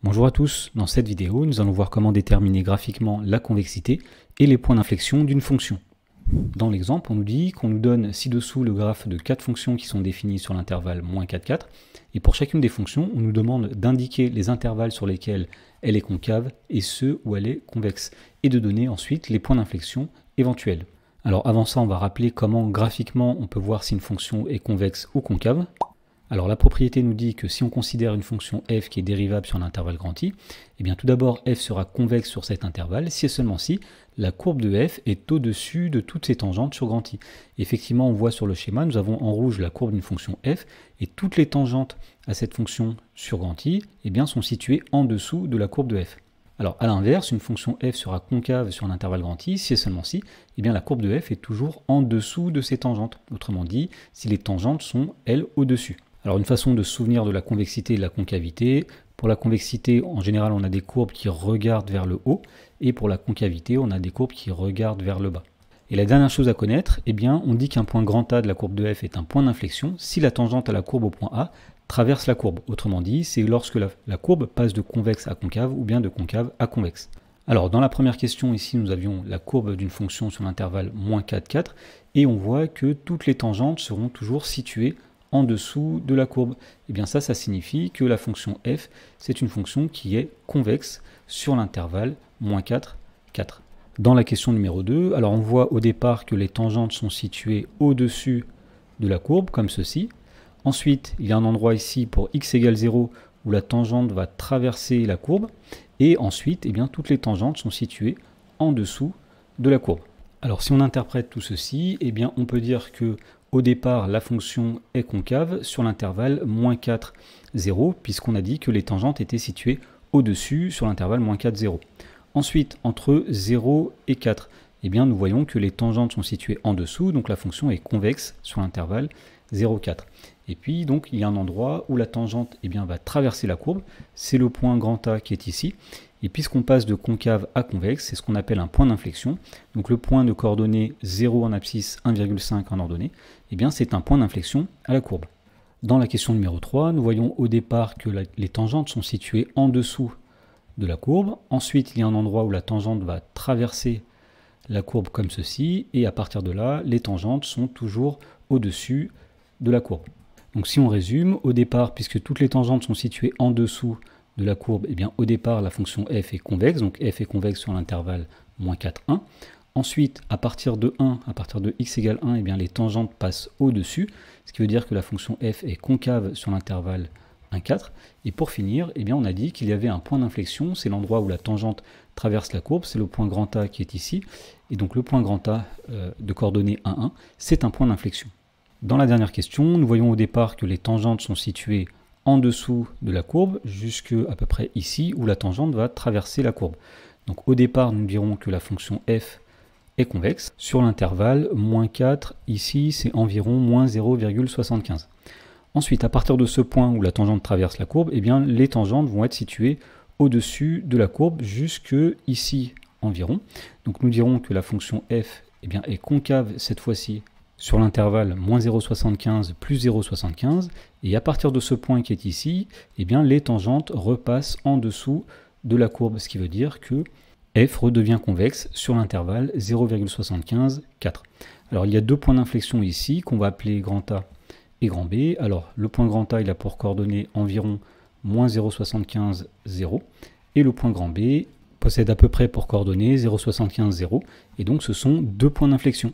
Bonjour à tous, dans cette vidéo, nous allons voir comment déterminer graphiquement la convexité et les points d'inflexion d'une fonction. Dans l'exemple, on nous dit qu'on nous donne ci-dessous le graphe de 4 fonctions qui sont définies sur l'intervalle moins 4, 4, et pour chacune des fonctions, on nous demande d'indiquer les intervalles sur lesquels elle est concave et ceux où elle est convexe, et de donner ensuite les points d'inflexion éventuels. Alors avant ça, on va rappeler comment graphiquement on peut voir si une fonction est convexe ou concave. Alors la propriété nous dit que si on considère une fonction f qui est dérivable sur l'intervalle grand I, eh bien tout d'abord f sera convexe sur cet intervalle si et seulement si la courbe de f est au-dessus de toutes ses tangentes sur grand I. Effectivement, on voit sur le schéma, nous avons en rouge la courbe d'une fonction f et toutes les tangentes à cette fonction sur grand I eh bien, sont situées en dessous de la courbe de f. Alors à l'inverse, une fonction f sera concave sur l'intervalle grand I si et seulement si eh bien, la courbe de f est toujours en dessous de ses tangentes. Autrement dit, si les tangentes sont, elles, au-dessus. Alors une façon de se souvenir de la convexité et de la concavité, pour la convexité, en général, on a des courbes qui regardent vers le haut, et pour la concavité, on a des courbes qui regardent vers le bas. Et la dernière chose à connaître, eh bien, on dit qu'un point grand A de la courbe de f est un point d'inflexion si la tangente à la courbe au point A traverse la courbe. Autrement dit, c'est lorsque la courbe passe de convexe à concave ou bien de concave à convexe. Alors dans la première question, ici, nous avions la courbe d'une fonction sur l'intervalle moins 4, 4, et on voit que toutes les tangentes seront toujours situées en dessous de la courbe. Et bien ça signifie que la fonction f, c'est une fonction qui est convexe sur l'intervalle moins 4, 4. Dans la question numéro 2, alors on voit au départ que les tangentes sont situées au-dessus de la courbe, comme ceci. Ensuite, il y a un endroit ici pour x égale 0 où la tangente va traverser la courbe. Et ensuite, eh bien, toutes les tangentes sont situées en dessous de la courbe. Alors si on interprète tout ceci, eh bien, on peut dire que au départ, la fonction est concave sur l'intervalle moins 4, 0, puisqu'on a dit que les tangentes étaient situées au-dessus sur l'intervalle moins 4, 0. Ensuite, entre 0 et 4, eh bien, nous voyons que les tangentes sont situées en dessous, donc la fonction est convexe sur l'intervalle 0, 4. Et puis, donc, il y a un endroit où la tangente eh bien, va traverser la courbe, c'est le point grand A qui est ici. Et puisqu'on passe de concave à convexe, c'est ce qu'on appelle un point d'inflexion. Donc le point de coordonnées 0 en abscisse, 1,5 en ordonnée, eh bien c'est un point d'inflexion à la courbe. Dans la question numéro 3, nous voyons au départ que les tangentes sont situées en dessous de la courbe. Ensuite, il y a un endroit où la tangente va traverser la courbe comme ceci. Et à partir de là, les tangentes sont toujours au-dessus de la courbe. Donc si on résume, au départ, puisque toutes les tangentes sont situées en dessous de la courbe, eh bien, au départ, la fonction f est convexe, donc f est convexe sur l'intervalle moins 4, 1. Ensuite, à partir de 1, à partir de x égale 1, eh bien, les tangentes passent au-dessus, ce qui veut dire que la fonction f est concave sur l'intervalle 1, 4. Et pour finir, eh bien, on a dit qu'il y avait un point d'inflexion, c'est l'endroit où la tangente traverse la courbe, c'est le point grand A qui est ici. Et donc le point grand A de coordonnées 1, 1, c'est un point d'inflexion. Dans la dernière question, nous voyons au départ que les tangentes sont situées en dessous de la courbe, jusqu'à à peu près ici, où la tangente va traverser la courbe. Donc au départ, nous dirons que la fonction f est convexe. Sur l'intervalle, moins 4, ici, c'est environ moins 0,75. Ensuite, à partir de ce point où la tangente traverse la courbe, eh bien, les tangentes vont être situées au-dessus de la courbe, jusque ici environ. Donc nous dirons que la fonction f eh bien, est concave cette fois-ci sur l'intervalle moins 0,75 plus 0,75, et à partir de ce point qui est ici, eh bien, les tangentes repassent en dessous de la courbe, ce qui veut dire que f redevient convexe sur l'intervalle 0,75, 4. Alors il y a deux points d'inflexion ici, qu'on va appeler grand A et grand B. Alors le point grand A, il a pour coordonnées environ moins 0,75, 0, et le point grand B possède à peu près pour coordonnées 0,75, 0, et donc ce sont deux points d'inflexion.